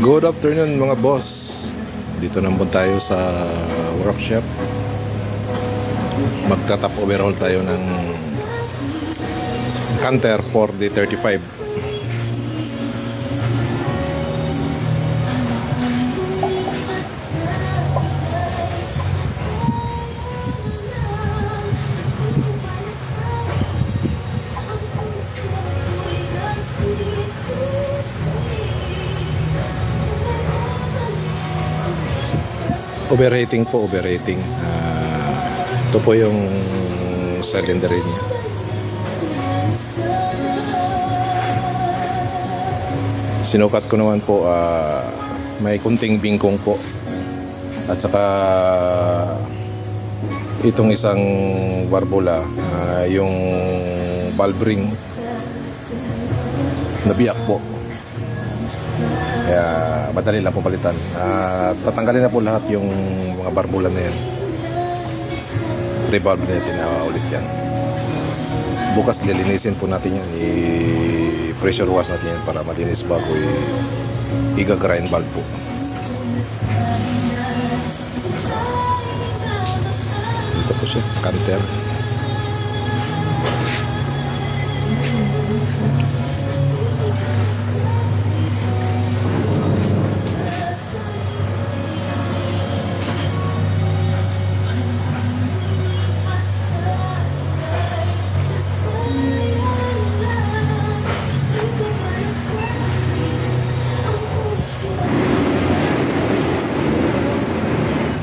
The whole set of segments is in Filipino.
Good afternoon mga boss. Dito naman tayo sa workshop. Magta-top overhaul tayo ng Canter 4D35. Overrating po, overrating. Ito po yung cylinder niya. Sinukat ko naman po, may kunting bingkong po. At saka itong isang barbula, yung valve ring nabiyak po. Kaya madali lang po palitan. Tatanggalin na po lahat yung mga barbulan na yan. Revolve natin na ulit yan. Bukas lilinisin po natin yan. I-pressure wash natin yan para malinis bago i-grind valve po. Ito po siya, Canter.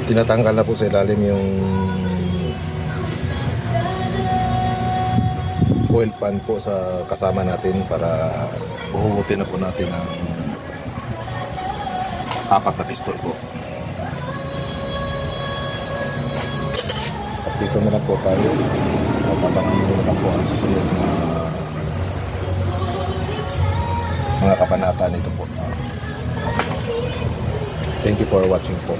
Tinatanggal na po sa ilalim yung oil pan po sa kasama natin para buhugutin na po natin ang 4 na pistol po. At dito na lang po tayo. Tatangan na lang po ang susunod na mga kabanata nito po. Thank you for watching po.